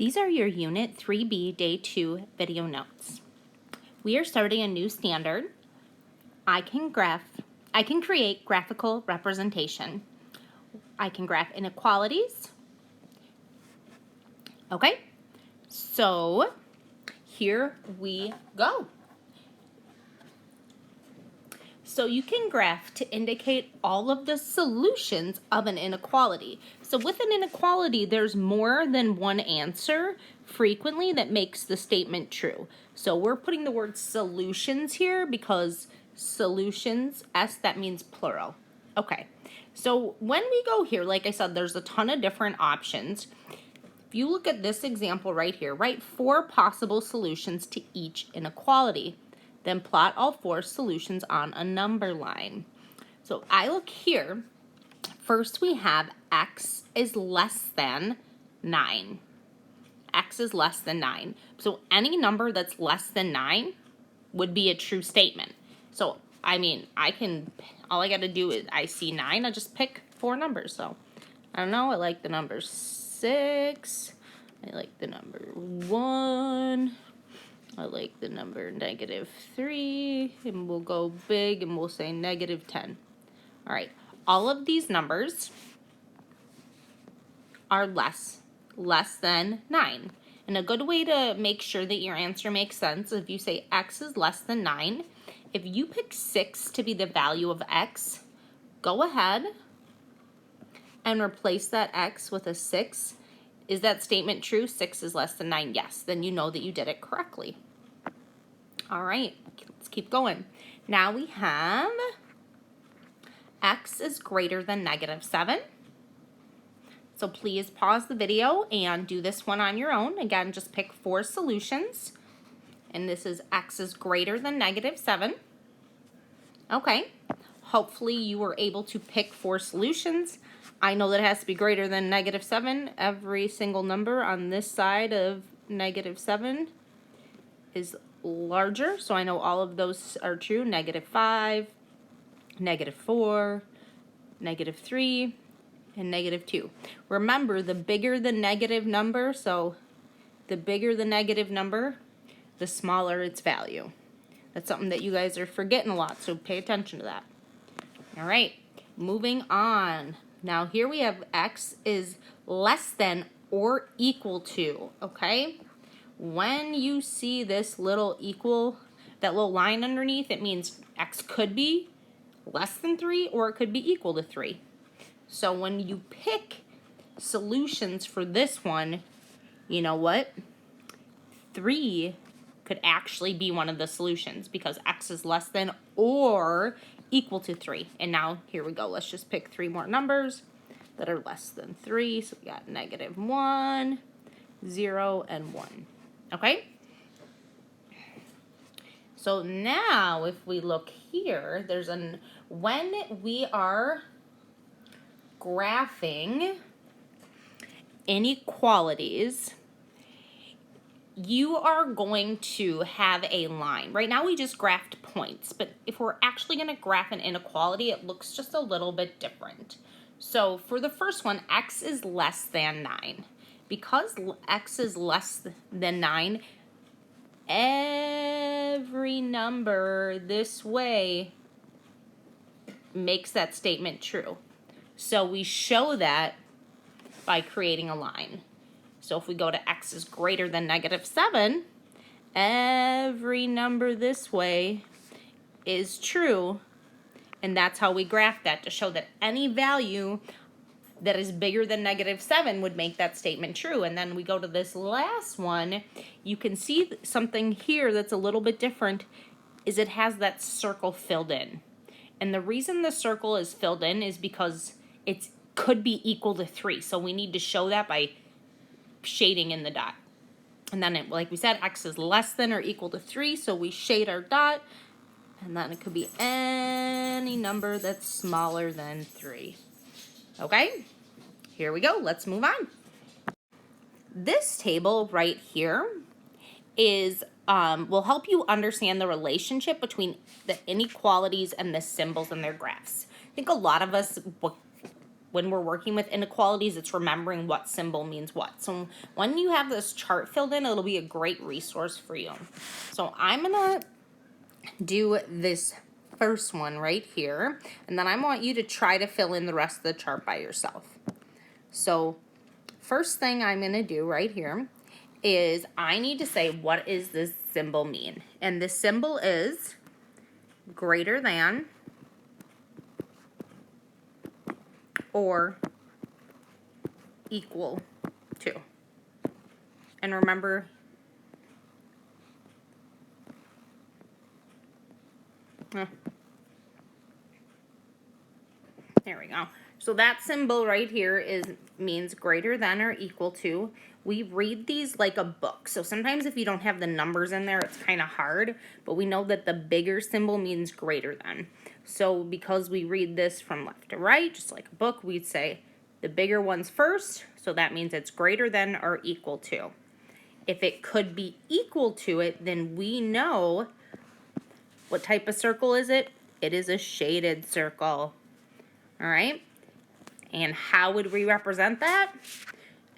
These are your Unit 3B Day 2 video notes. We are starting a new standard. I can create graphical representation. I can graph inequalities. Okay, so here we go. So you can graph to indicate all of the solutions of an inequality. So with an inequality, there's more than one answer frequently that makes the statement true. So we're putting the word solutions here because solutions, S, that means plural. Okay, so when we go here, like I said, there's a ton of different options. If you look at this example right here, write 4 possible solutions to each inequality. Then plot all 4 solutions on a number line. So I look here. First we have x is less than 9. X is less than 9. So any number that's less than 9 would be a true statement. So, I mean, all I got to do is I see 9, I just pick 4 numbers. So, I don't know, I like the number 6. I like the number 1. I like the number -3, and we'll go big and we'll say -10. All right, all of these numbers are less than 9. And a good way to make sure that your answer makes sense, if you say x is less than 9, if you pick 6 to be the value of x, go ahead and replace that x with a 6. Is that statement true? 6 is less than 9? Yes. Then you know that you did it correctly. All right, let's keep going. Now we have x is greater than -7. So please pause the video and do this one on your own. Again, just pick 4 solutions. And this is x is greater than -7. Okay, hopefully you were able to pick 4 solutions. I know that it has to be greater than -7. Every single number on this side of -7 is larger, so I know all of those are true. -5, -4, -3, and -2. Remember, the bigger the negative number, so the bigger the negative number, the smaller its value. That's something that you guys are forgetting a lot, so pay attention to that. All right, moving on. Now here we have x is less than or equal to, okay? When you see this little equal, that little line underneath, it means x could be less than 3 or it could be equal to 3. So when you pick solutions for this one, you know what? 3 could actually be one of the solutions because x is less than or equal to 3. And now here we go. Let's just pick 3 more numbers that are less than 3. So we got -1, 0, and 1. Okay? So now if we look here, when we are graphing inequalities, you are going to have a line. Right now we just graphed points, but if we're actually going to graph an inequality, it looks just a little bit different. So for the first one, x is less than 9. Because x is less than 9, every number this way makes that statement true. So we show that by creating a line. So if we go to x is greater than -7, every number this way is true. And that's how we graph that, to show that any value that is bigger than -7 would make that statement true. And then we go to this last one. You can see something here that's a little bit different is it has that circle filled in. And the reason the circle is filled in is because it could be equal to 3. So we need to show that by shading in the dot. And then, like we said, x is less than or equal to 3, so we shade our dot. And then it could be any number that's smaller than 3. Okay, here we go. Let's move on. This table right here will help you understand the relationship between the inequalities and the symbols in their graphs. I think a lot of us when we're working with inequalities, it's remembering what symbol means what. So when you have this chart filled in, it'll be a great resource for you. So I'm gonna do this first one right here, and then I want you to try to fill in the rest of the chart by yourself. So first thing I'm gonna do right here is I need to say, what does this symbol mean? And this symbol is greater than or equal to. And remember, there we go. So that symbol right here means greater than or equal to. We read these like a book. So sometimes if you don't have the numbers in there, it's kind of hard, but we know that the bigger symbol means greater than. So because we read this from left to right, just like a book, we'd say the bigger one's first, so that means it's greater than or equal to. If it could be equal to it, then we know what type of circle is it? It is a shaded circle. All right? And how would we represent that?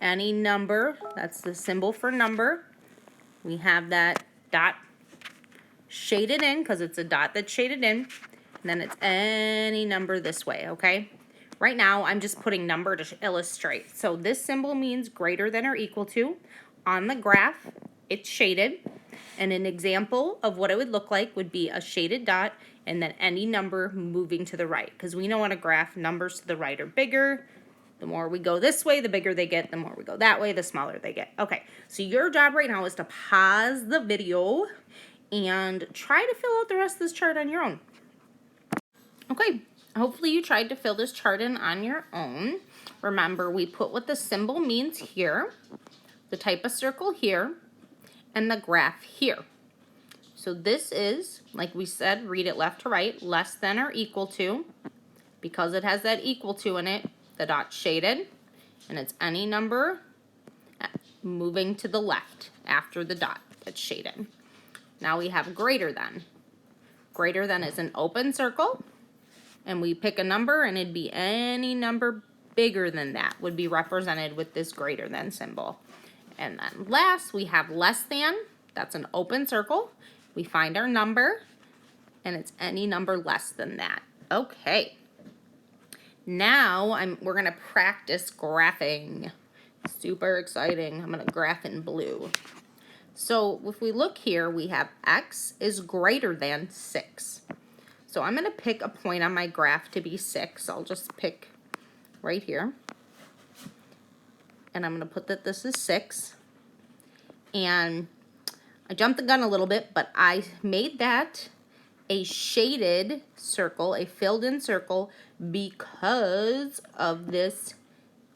Any number, that's the symbol for number. We have that dot shaded in because it's a dot that's shaded in. And then it's any number this way, okay? Right now, I'm just putting number to illustrate. So this symbol means greater than or equal to. On the graph, it's shaded. And an example of what it would look like would be a shaded dot and then any number moving to the right. Because we know on a graph, numbers to the right are bigger. The more we go this way, the bigger they get. The more we go that way, the smaller they get. Okay, so your job right now is to pause the video and try to fill out the rest of this chart on your own. Okay, hopefully you tried to fill this chart in on your own. Remember, we put what the symbol means here, the type of circle here, and the graph here. So this is, like we said, read it left to right, less than or equal to. Because it has that equal to in it, the dot's shaded, and it's any number moving to the left after the dot that's shaded. Now we have greater than. Greater than is an open circle, and we pick a number, and it'd be any number bigger than that would be represented with this greater than symbol. And then last, we have less than. That's an open circle. We find our number, and it's any number less than that. Okay. Now we're gonna practice graphing. Super exciting. I'm gonna graph in blue. So if we look here, we have x is greater than 6. So I'm gonna pick a point on my graph to be 6. I'll just pick right here. And I'm gonna put that this is 6. And I jumped the gun a little bit, but I made that a shaded circle, a filled in circle, because of this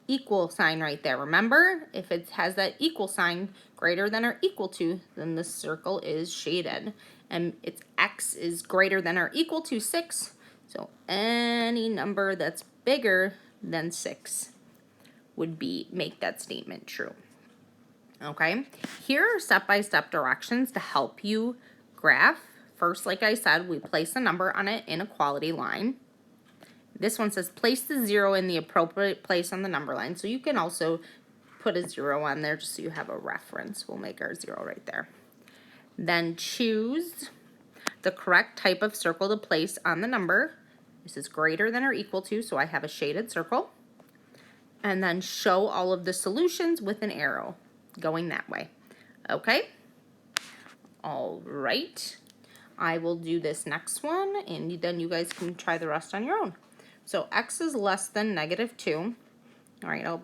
equal sign right there. Remember, if it has that equal sign, greater than or equal to, then the circle is shaded. And its x is greater than or equal to 6. So any number that's bigger than 6 would make that statement true. Okay, here are step-by-step directions to help you graph. First, like I said, we place a number on an inequality line. This one says place the 0 in the appropriate place on the number line. So you can also put a 0 on there just so you have a reference. We'll make our 0 right there. Then choose the correct type of circle to place on the number. This is greater than or equal to, so I have a shaded circle. And then show all of the solutions with an arrow going that way. Okay? All right. I will do this next one, and then you guys can try the rest on your own. So x is less than -2. All right, I'll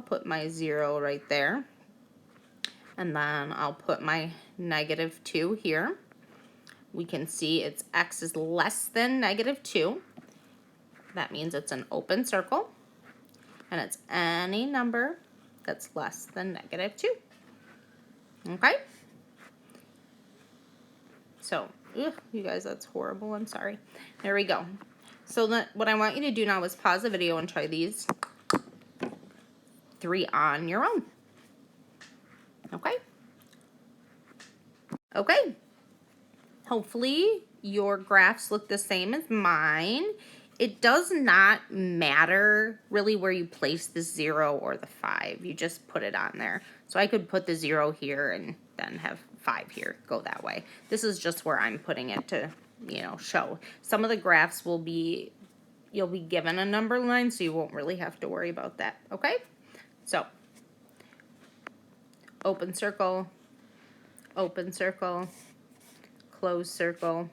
put my 0 right there. And then I'll put my -2 here. We can see it's x is less than -2. That means it's an open circle. And it's any number that's less than -2. Okay? So, you guys, that's horrible. I'm sorry. There we go. So what I want you to do now is pause the video and try these 3 on your own. Okay? Okay. Hopefully your graphs look the same as mine. it does not matter really where you place the 0 or the 5. You just put it on there. So I could put the 0 here and then have 5 here, go that way. This is just where I'm putting it to, you know, show. Some of the graphs will be, you'll be given a number line, so you won't really have to worry about that, okay? So, open circle, close circle,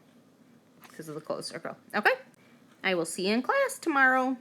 because of the closed circle, okay? I will see you in class tomorrow.